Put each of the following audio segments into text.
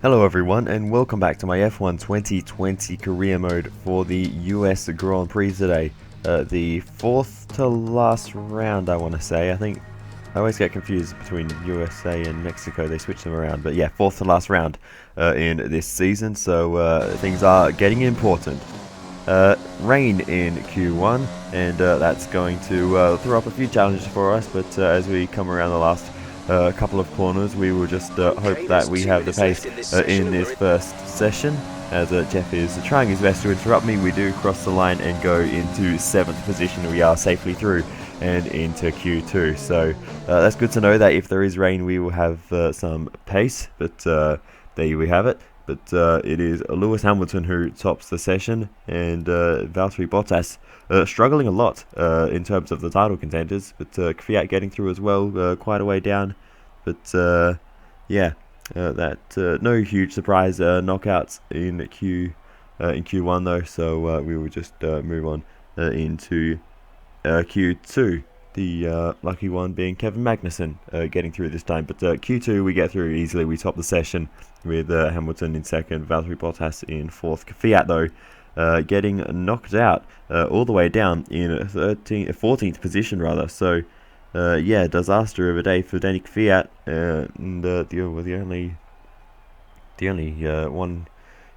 Hello everyone and welcome back to my F1 2020 career mode for the US Grand Prix today. The fourth to last round, I want to say. I think I always get confused between USA and Mexico, they switch them around, but yeah, fourth to last round in this season, so things are getting important. Rain in Q1, and that's going to throw up a few challenges for us, but as we come around the last couple of corners, we will just hope that we have the pace in this first session, as Jeff is trying his best to interrupt me. We do cross the line and go into 7th position. We are safely through and into Q2, so that's good to know that if there is rain we will have some pace, but there we have it. But it is Lewis Hamilton who tops the session, and Valtteri Bottas struggling a lot in terms of the title contenders, but Kvyat getting through as well, quite a way down. But yeah, no huge surprise knockouts in Q1 though, so we will just move on into Q2. The lucky one being Kevin Magnussen getting through this time, but Q2 we get through easily. We top the session with Hamilton in second, Valtteri Bottas in fourth. Kvyat though getting knocked out all the way down in 14th position rather. So yeah, disaster of a day for Danny Kvyat, and the only one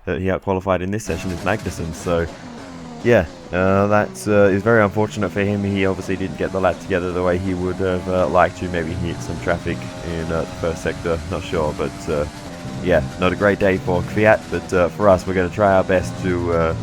he out qualified in this session is Magnussen. So yeah, that is very unfortunate for him. He obviously didn't get the lap together the way he would have liked to. Maybe he hit some traffic in the first sector, not sure. But yeah, not a great day for Kvyat. But for us, we're going to try our best to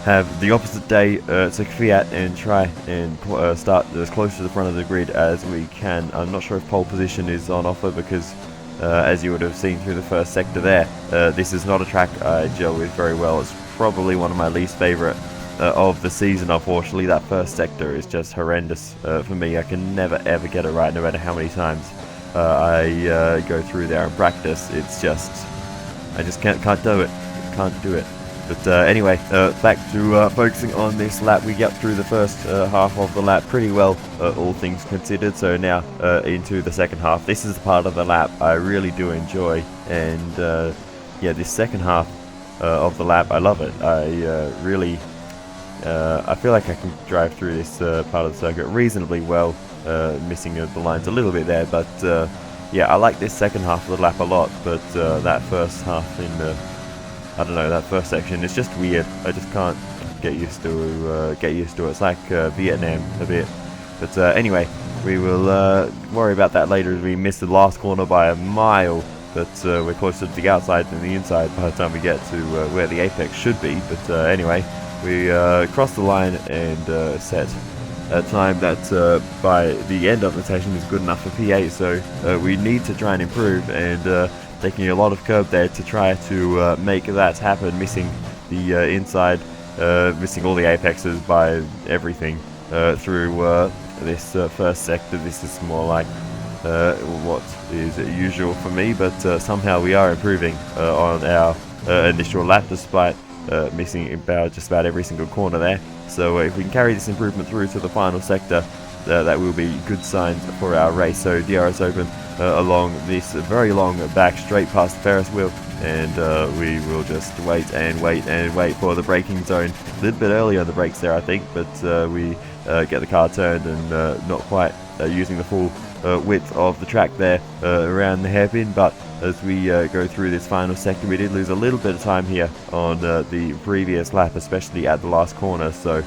have the opposite day to Kvyat and try and start as close to the front of the grid as we can. I'm not sure if pole position is on offer because as you would have seen through the first sector there, this is not a track I gel with very well. It's probably one of my least favourite of the season. Unfortunately, that first sector is just horrendous for me. I can never ever get it right, no matter how many times I go through there and practice. It's just, I just can't do it. But anyway, back to focusing on this lap. We get through the first half of the lap pretty well, all things considered. So now into the second half. This is the part of the lap I really do enjoy, and yeah, this second half of the lap, I love it. I feel like I can drive through this part of the circuit reasonably well, missing the lines a little bit there, but yeah, I like this second half of the lap a lot. But that first half in the, I don't know, that first section, it's just weird. I just can't get used to it. It's like Vietnam a bit. But anyway, we will worry about that later, as we missed the last corner by a mile. But we're closer to the outside than the inside by the time we get to where the apex should be. But anyway, we cross the line and set a time that by the end of the session is good enough for P8. So we need to try and improve, and taking a lot of curb there to try to make that happen, missing the inside, missing all the apexes by everything through this first sector. This is more like what is usual for me, but somehow we are improving on our initial lap, despite missing just about every single corner there. So if we can carry this improvement through to the final sector, that will be good signs for our race. So DRS open along this very long back straight past the Ferris wheel, and we will just wait and wait and wait for the braking zone. A little bit early on the brakes there, I think, but we get the car turned and not quite using the full width of the track there around the hairpin. But as we go through this final sector, we did lose a little bit of time here on the previous lap, especially at the last corner. So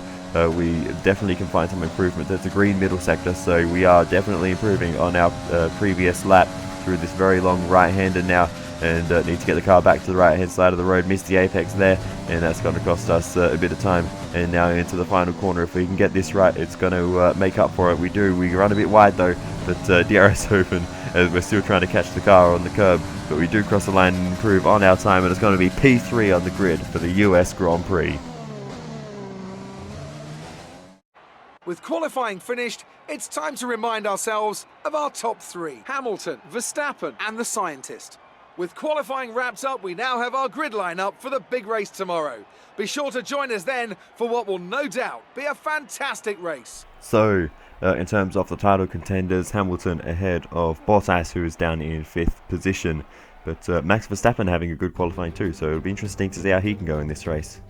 we definitely can find some improvement. That's a green middle sector, so we are definitely improving on our previous lap through this very long right-hander now, and need to get the car back to the right-hand side of the road. Missed the apex there, and that's going to cost us a bit of time. And now into the final corner. If we can get this right, it's going to make up for it. We run a bit wide though, but DRS open as we're still trying to catch the car on the curb. But we do cross the line and improve on our time, and it's going to be P3 on the grid for the US Grand Prix. With qualifying finished, it's time to remind ourselves of our top three: Hamilton, Verstappen and the scientist. With qualifying wrapped up, we now have our grid lineup for the big race tomorrow. Be sure to join us then for what will no doubt be a fantastic race. So, in terms of the title contenders, Hamilton ahead of Bottas, who is down in 5th position. But Max Verstappen having a good qualifying too, so it'll be interesting to see how he can go in this race.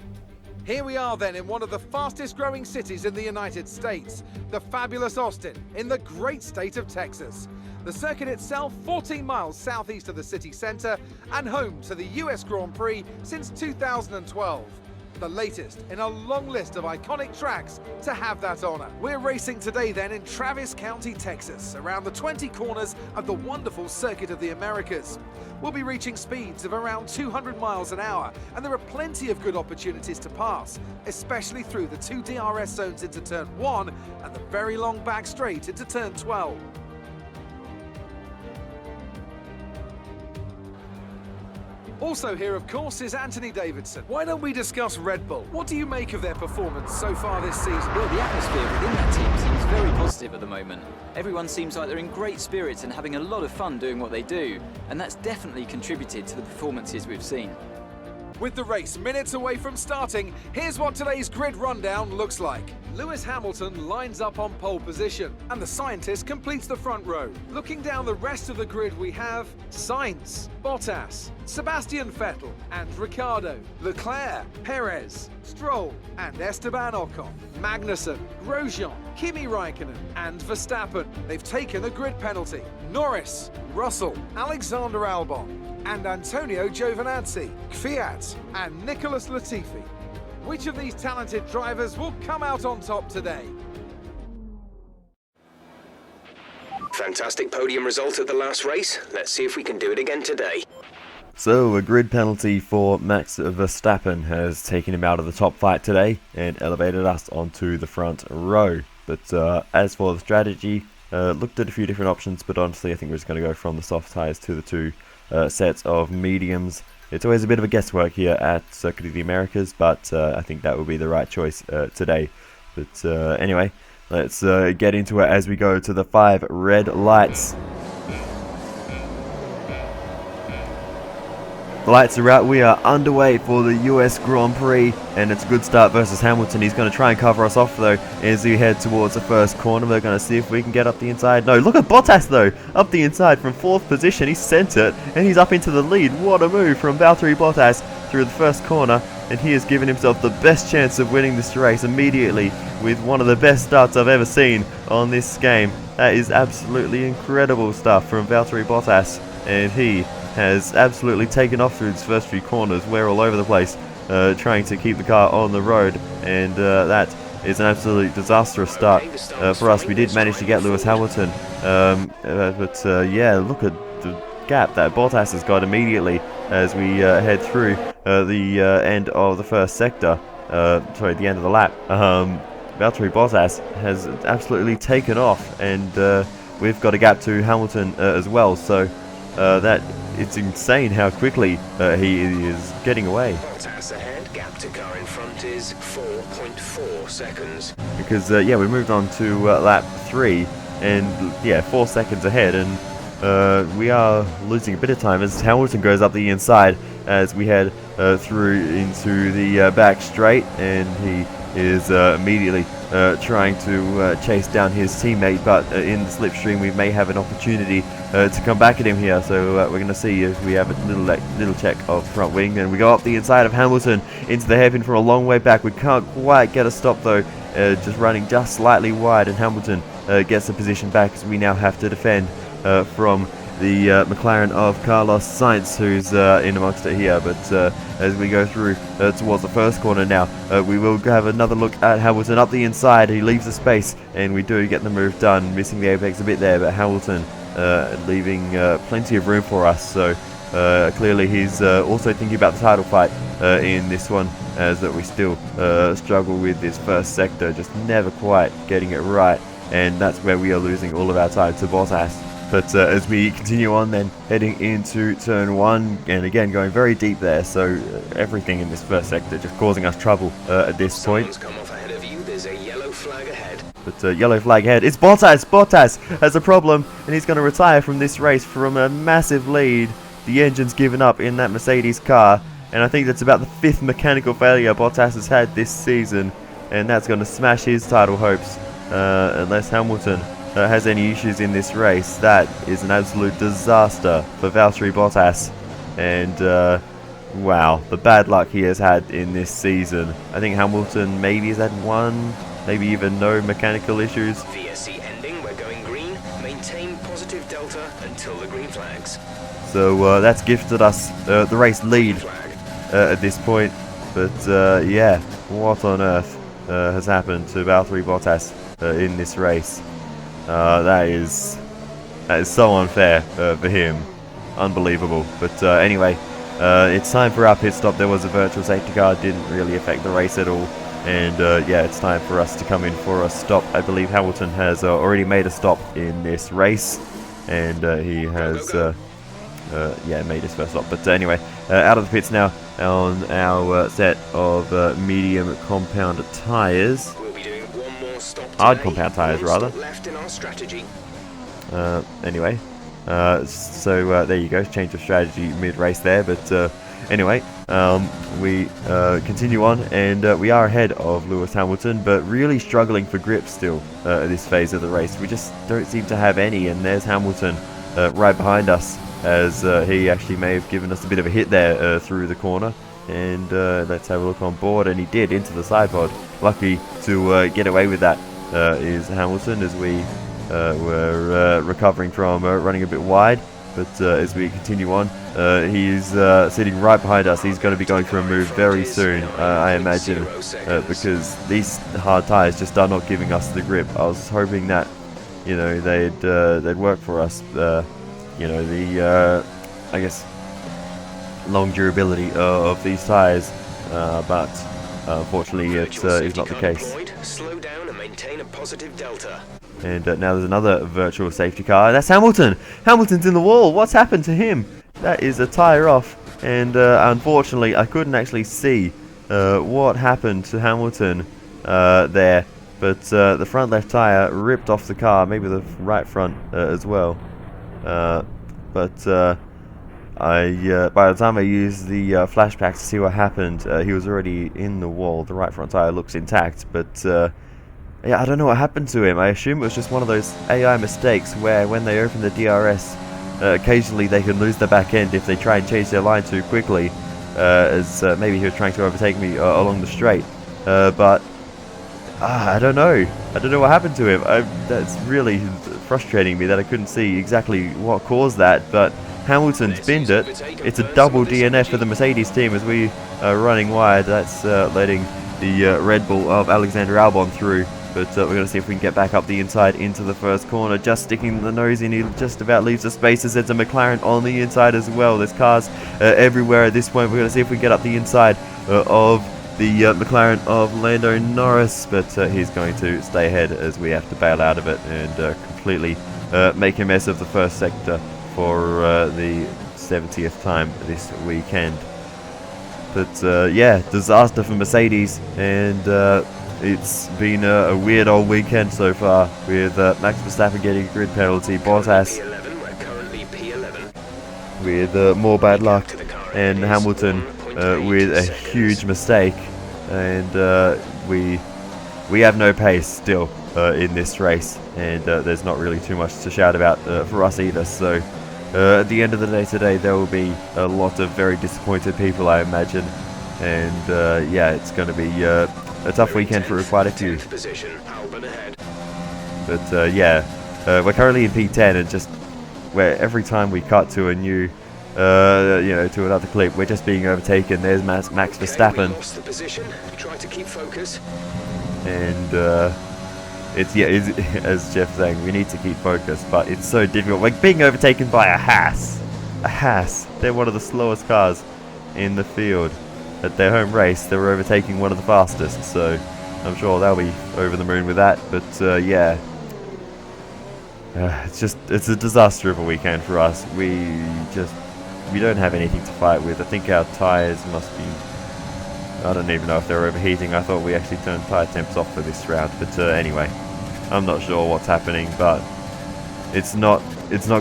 Here we are then in one of the fastest growing cities in the United States, the fabulous Austin, in the great state of Texas. The circuit itself 14 miles southeast of the city centre and home to the US Grand Prix since 2012. The latest in a long list of iconic tracks to have that honour. We're racing today then in Travis County, Texas, around the 20 corners of the wonderful Circuit of the Americas. We'll be reaching speeds of around 200 miles an hour, and there are plenty of good opportunities to pass, especially through the 2 DRS zones into turn 1 and the very long back straight into turn 12. Also here, of course, is Anthony Davidson. Why don't we discuss Red Bull? What do you make of their performance so far this season? Well, the atmosphere within that team seems very positive at the moment. Everyone seems like they're in great spirits and having a lot of fun doing what they do, and that's definitely contributed to the performances we've seen. With the race minutes away from starting, here's what today's grid rundown looks like. Lewis Hamilton lines up on pole position, and the scientist completes the front row. Looking down the rest of the grid, we have Sainz, Bottas, Sebastian Vettel and Ricciardo, Leclerc, Perez, Stroll and Esteban Ocon, Magnussen, Grosjean, Kimi Raikkonen and Verstappen. They've taken a grid penalty. Norris, Russell, Alexander Albon and Antonio Giovinazzi, Kvyat and Nicholas Latifi. Which of these talented drivers will come out on top today? Fantastic podium result at the last race. Let's see if we can do it again today. So a grid penalty for Max Verstappen has taken him out of the top fight today and elevated us onto the front row. But as for the strategy, looked at a few different options, but honestly I think we're just going to go from the soft tyres to the two sets of mediums. It's always a bit of a guesswork here at Circuit of the Americas, but I think that will be the right choice today. But anyway, let's get into it as we go to the 5 red lights. The lights are out, we are underway for the US Grand Prix, and it's a good start versus Hamilton. He's going to try and cover us off though as we head towards the first corner. We're going to see if we can get up the inside. No, look at Bottas though, up the inside from 4th position. He sent it and he's up into the lead. What a move from Valtteri Bottas through the first corner, and he has given himself the best chance of winning this race immediately with one of the best starts I've ever seen on this game. That is absolutely incredible stuff from Valtteri Bottas, and he has absolutely taken off through his first few corners. We're all over the place trying to keep the car on the road, and that is an absolutely disastrous start for us. We did manage to get Lewis Hamilton, but yeah, look at the gap that Bottas has got immediately as we head through the end of the first sector, sorry, the end of the lap. Valtteri Bottas has absolutely taken off, and we've got a gap to Hamilton as well, so that it's insane how quickly he is getting away. Bottas ahead, gap to car in front is 4.4 seconds. Because yeah, we moved on to lap 3, and yeah, 4 seconds ahead, and we are losing a bit of time as Hamilton goes up the inside as we head through into the back straight, and he is immediately trying to chase down his teammate, but in the slipstream we may have an opportunity to come back at him here, so we're going to see if we have a little check of front wing, and we go up the inside of Hamilton into the hairpin from a long way back. We can't quite get a stop though, just running just slightly wide, and Hamilton gets the position back as we now have to defend from the McLaren of Carlos Sainz, who's in amongst it here. But as we go through towards the first corner now, we will have another look at Hamilton up the inside. He leaves the space, and we do get the move done, missing the apex a bit there, but Hamilton leaving plenty of room for us. So clearly he's also thinking about the title fight in this one, as that we still struggle with this first sector, just never quite getting it right, and that's where we are losing all of our time to Bottas. But as we continue on then, heading into turn 1, and again going very deep there, so everything in this first sector just causing us trouble at this point. Come off ahead of you. There's a yellow flag ahead. But yellow flag ahead. It's Bottas! Bottas has a problem, and he's going to retire from this race from a massive lead. The engine's given up in that Mercedes car, and I think that's about the 5th mechanical failure Bottas has had this season, and that's going to smash his title hopes unless Hamilton has any issues in this race. That is an absolute disaster for Valtteri Bottas. And wow, the bad luck he has had in this season. I think Hamilton maybe has had one, maybe even no mechanical issues. VSC ending, we're going green. Maintain positive delta until the green flags. So that's gifted us the race lead Flag. at this point. But yeah, what on earth has happened to Valtteri Bottas in this race? That is so unfair for him. Unbelievable. But anyway, it's time for our pit stop. There was a virtual safety car, didn't really affect the race at all. And yeah, it's time for us to come in for a stop. I believe Hamilton has already made a stop in this race, and he has yeah, made his first stop. But anyway, out of the pits now on our set of medium compound tyres. We'll be doing one more stop Hard today. compound tyres, One rather. stop left in our strategy. Anyway, so there you go, change of strategy mid-race there. But anyway, we continue on, and we are ahead of Lewis Hamilton, but really struggling for grip still at this phase of the race. We just don't seem to have any, and there's Hamilton right behind us, as he actually may have given us a bit of a hit there through the corner. And let's have a look on board, and he did, into the side pod. Lucky to get away with that is Hamilton, as we were recovering from running a bit wide. But as we continue on, he's sitting right behind us. He's going to be going for a move very soon, I imagine, because these hard tyres just are not giving us the grip. I was hoping that, you know, they'd work for us. You know, the I guess long durability of these tyres, but unfortunately it is not the case. Slow down and maintain a positive delta. And now there's another virtual safety car. That's Hamilton! Hamilton's in the wall! What's happened to him? That is a tyre off. And unfortunately, I couldn't actually see what happened to Hamilton there. But the front left tyre ripped off the car, maybe the right front as well. But by the time I used the flashback to see what happened, he was already in the wall. The right front tyre looks intact, but yeah, I don't know what happened to him. I assume it was just one of those AI mistakes where when they open the DRS, occasionally they can lose their back end if they try and change their line too quickly, as maybe he was trying to overtake me along the straight. But I don't know. I don't know what happened to him. That's really frustrating me that I couldn't see exactly what caused that, but Hamilton's binned it. It's a double DNF for the Mercedes team as we are running wide. That's letting the Red Bull of Alexander Albon through. But we're going to see if we can get back up the inside into the first corner. Just sticking the nose in, he just about leaves the spaces. There's a McLaren on the inside as well. There's cars everywhere at this point. We're going to see if we can get up the inside of the McLaren of Lando Norris. But he's going to stay ahead as we have to bail out of it and completely make a mess of the first sector for the 70th time this weekend. But yeah, disaster for Mercedes, and it's been a weird old weekend so far, with Max Verstappen getting a grid penalty, Bottas P11, we're currently P11. with more bad luck, and Hamilton with a huge mistake. And we have no pace still in this race, and there's not really too much to shout about for us either. So at the end of the day today, there will be a lot of very disappointed people, I imagine. And yeah, it's going to be a tough weekend for quite a few. But yeah, we're currently in P10, and just where every time we cut to a new, you know, to another clip, we're just being overtaken. There's Max Verstappen. We lost the position. Try to keep focus. And it's, yeah, as Jeff's saying, we need to keep focused, but it's so difficult. We're being overtaken by a Haas. A Haas. They're one of the slowest cars in the field. At their home race, they were overtaking one of the fastest, so I'm sure they'll be over the moon with that. But yeah, it's a disaster of a weekend for us. We don't have anything to fight with. I think our tyres must be, I don't even know if they're overheating. I thought we actually turned tyre temps off for this round, but anyway, I'm not sure what's happening, but it's not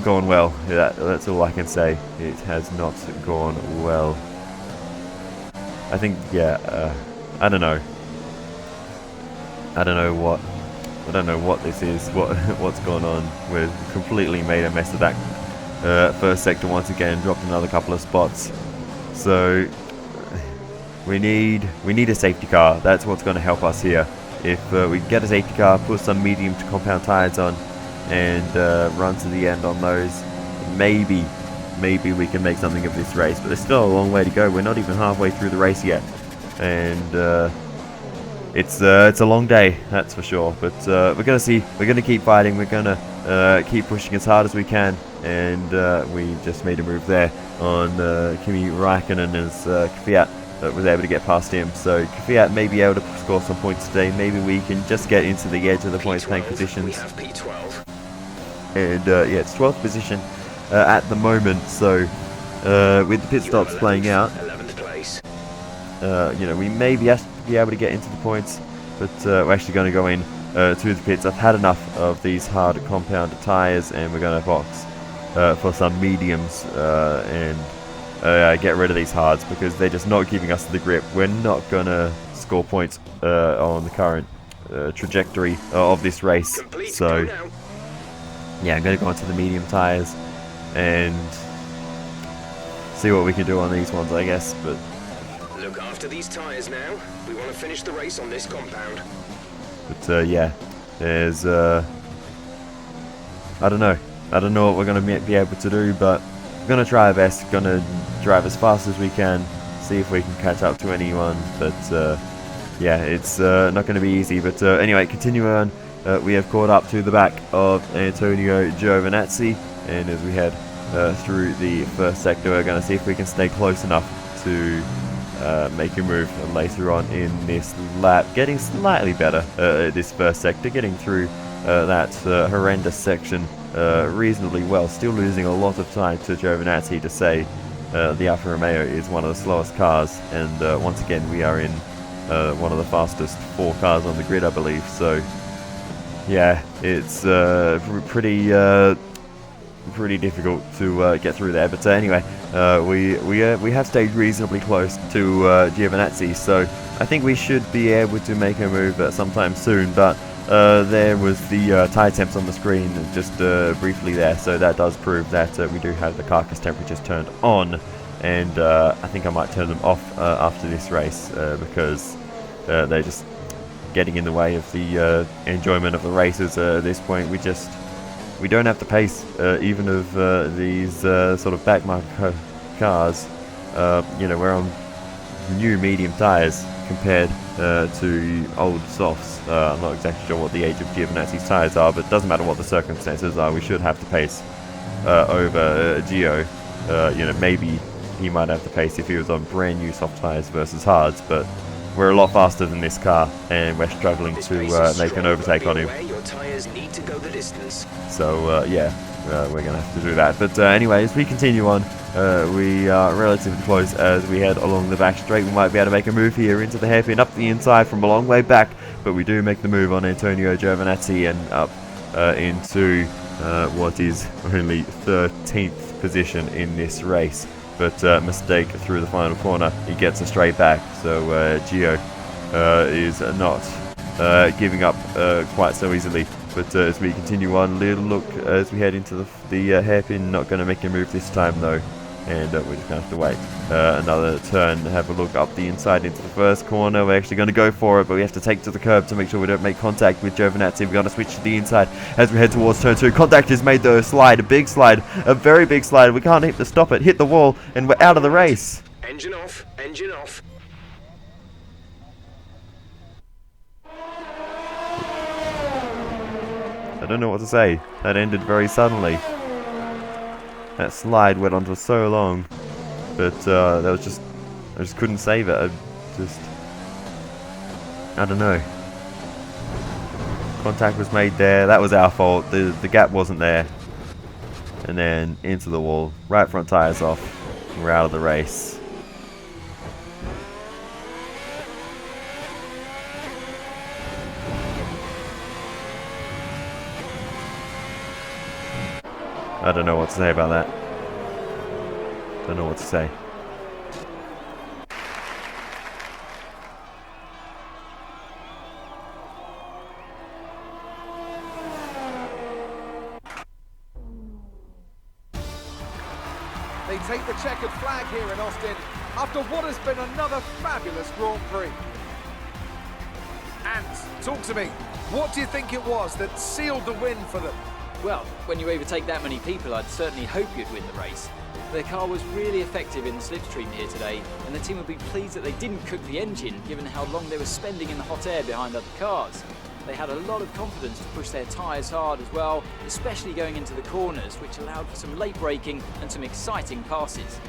going well. That's all I can say. It has not gone well. I think, yeah, I don't know. I don't know what this is. What's going on? We've completely made a mess of that first sector once again, dropped another couple of spots. So we need a safety car. That's what's going to help us here. If we can get a safety car, put some medium to compound tires on, and run to the end on those, maybe we can make something of this race. But there's still a long way to go. We're not even halfway through the race yet, and it's a long day, that's for sure. But we're gonna keep fighting. We're gonna keep pushing as hard as we can, and we just made a move there on Kimi Raikkonen as Kvyat was able to get past him. So Kvyat may be able to score some points today. Maybe we can just get into the edge of the points playing positions. We have P12. And yeah, it's 12th position at the moment. So with the pit stops playing out, 11th place. you know, we may be able to get into the points, but we're actually going to go in to the pits. I've had enough of these hard compound tyres, and we're going to box for some mediums and get rid of these hards, because they're just not giving us the grip. We're not going to score points on the current trajectory of this race. Complete. So Go now. yeah, I'm going to go onto the medium tyres and see what we can do on these ones, I guess. But Look after these tyres now. We want to finish the race on this compound. yeah, there's I don't know what we're going to be able to do, but we're going to try our best. Going to drive as fast as we can, see if we can catch up to anyone. But yeah, it's not going to be easy. But anyway, continue on. We have caught up to the back of Antonio Giovinazzi, and as we head through the first sector, we're going to see if we can stay close enough to make a move later on in this lap. Getting slightly better at this first sector, getting through that horrendous section reasonably well. Still losing a lot of time to Giovinazzi, to say the Alfa Romeo is one of the slowest cars, and once again we are in one of the fastest 4 cars on the grid, I believe. So yeah, it's pretty difficult to get through there. But anyway, we have stayed reasonably close to Giovinazzi, so I think we should be able to make a move sometime soon. But there was the tyre temps on the screen just briefly there, so that does prove that we do have the carcass temperatures turned on, and I think I might turn them off after this race because they're just getting in the way of the enjoyment of the races. At this point, we don't have the pace even of these sort of backmarker cars. You know, we're on new medium tyres compared to old softs. I'm not exactly sure what the age of Giovinazzi's tyres are, but it doesn't matter what the circumstances are. We should have the pace over Gio. You know, maybe he might have the pace if he was on brand new soft tyres versus hards, but we're a lot faster than this car, and we're struggling to make an overtake on him. Your tyres need to go the distance. So yeah, we're going to have to do that. But anyway, as we continue on, we are relatively close as we head along the back straight. We might be able to make a move here into the hairpin, up the inside from a long way back, but we do make the move on Antonio Giovinazzi and up into what is only 13th position in this race. But mistake through the final corner, he gets a straight back. So Gio is not giving up quite so easily. But as we continue on, little look as we head into the hairpin. Not going to make a move this time though, and we're just going to have to wait another turn, have a look up the inside into the first corner. We're actually going to go for it, but we have to take to the curb to make sure we don't make contact with Giovinazzi. We're going to switch to the inside as we head towards turn 2. Contact is made though, a big slide, a very big slide. We can't hit to stop it, hit the wall, and we're out of the race. Engine off, engine off. I don't know what to say. That ended very suddenly. That slide went on for so long, but that was just, I just couldn't save it. I don't know. Contact was made there. That was our fault. The gap wasn't there. And then into the wall. Right front tires off. We're out of the race. I don't know what to say about that. Don't know what to say. take the checkered flag here in Austin after what has been another fabulous Grand Prix. And talk to me, what do you think it was that sealed the win for them? Well, when you overtake that many people, I'd certainly hope you'd win the race. Their car was really effective in the slipstream here today, and the team would be pleased that they didn't cook the engine, given how long they were spending in the hot air behind other cars. They had a lot of confidence to push their tyres hard as well, especially going into the corners, which allowed for some late braking and some exciting passes.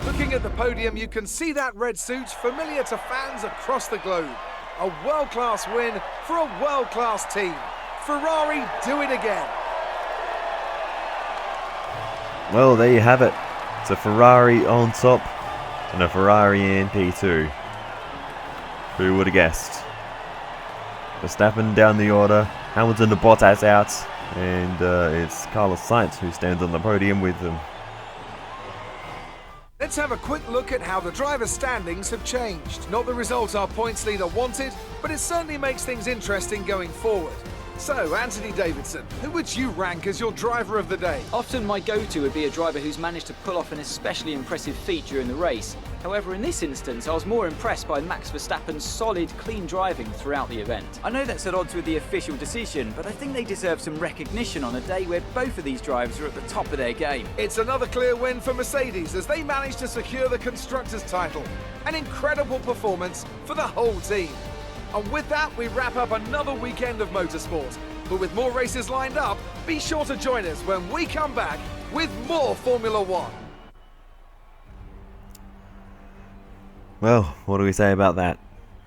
Looking at the podium, you can see that red suit familiar to fans across the globe. A world-class win for a world-class team. Ferrari do it again. Well, there you have it. It's a Ferrari on top and a Ferrari in P2. Who would have guessed? Verstappen down the order, Hamilton and Bottas out, and it's Carlos Sainz who stands on the podium with them. Let's have a quick look at how the drivers' standings have changed. Not the result our points leader wanted, but it certainly makes things interesting going forward. So, Anthony Davidson, who would you rank as your driver of the day? Often my go-to would be a driver who's managed to pull off an especially impressive feat during the race. However, in this instance, I was more impressed by Max Verstappen's solid, clean driving throughout the event. I know that's at odds with the official decision, but I think they deserve some recognition on a day where both of these drivers are at the top of their game. It's another clear win for Mercedes as they managed to secure the Constructors' title. An incredible performance for the whole team. And with that, we wrap up another weekend of motorsport. But with more races lined up, be sure to join us when we come back with more Formula One. Well, what do we say about that?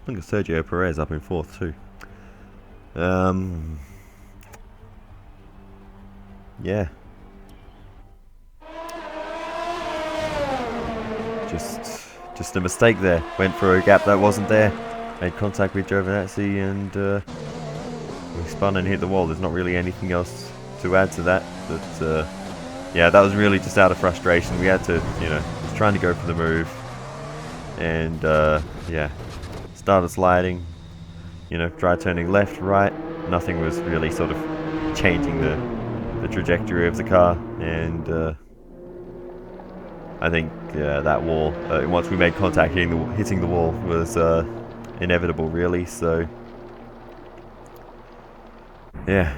Look at Sergio Perez up in 4th too. Yeah. Just a mistake there. Went for a gap that wasn't there. Made contact with Giovinazzi and we spun and hit the wall. There's not really anything else to add to that. But yeah, that was really just out of frustration. We had to, was trying to go for the move. And yeah, started sliding, tried turning left, right. Nothing was really sort of changing the trajectory of the car. And I think that wall, once we made contact hitting the wall was inevitable really, so yeah,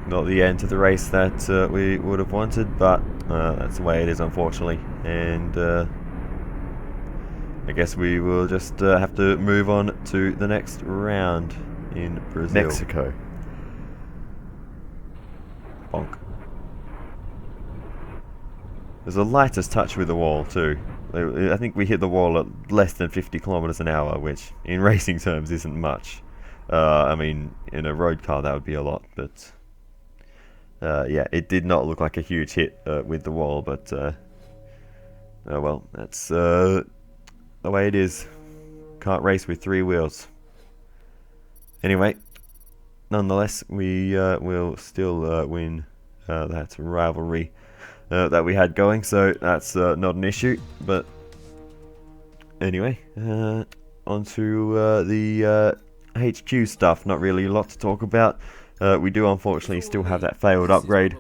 not the end to the race that we would have wanted, but that's the way it is unfortunately, and I guess we will just have to move on to the next round in Brazil. Mexico. Bonk. There's the lightest touch with the wall too. I think we hit the wall at less than 50 kilometers an hour, which in racing terms isn't much. I mean, in a road car that would be a lot, but yeah, it did not look like a huge hit with the wall, but oh well, that's the way it is. Can't race with 3 wheels. Anyway, nonetheless, we will still win that rivalry that we had going, so that's not an issue. But anyway, on to the HQ stuff. Not really a lot to talk about. We do unfortunately still have that failed upgrade,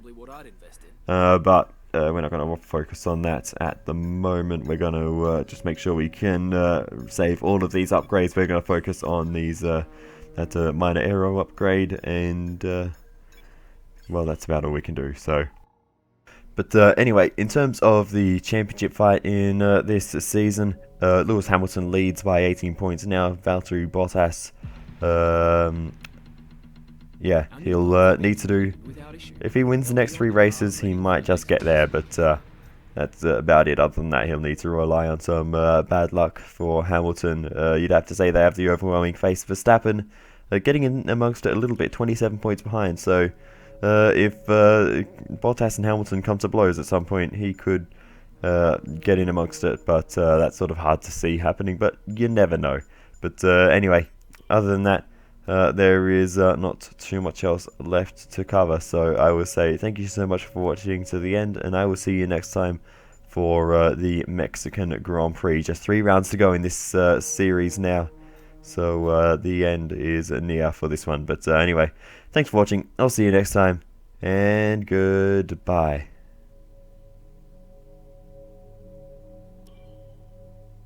but we're not going to focus on that at the moment. We're going to just make sure we can save all of these upgrades. We're going to focus on these that minor aero upgrade, and well, that's about all we can do. So. But anyway, in terms of the championship fight in this season, Lewis Hamilton leads by 18 points now. Valtteri Bottas, yeah, he'll need to do, if he wins the next 3 races, he might just get there, but that's about it. Other than that, he'll need to rely on some bad luck for Hamilton. You'd have to say they have the overwhelming face of Verstappen, getting in amongst it a little bit, 27 points behind, so if Bottas and Hamilton come to blows at some point, he could get in amongst it, but that's sort of hard to see happening, but you never know. But anyway, other than that, there is not too much else left to cover, so I will say thank you so much for watching to the end, and I will see you next time for the Mexican Grand Prix. Just 3 rounds to go in this series now, so the end is near for this one. But anyway, thanks for watching. I'll see you next time, and goodbye.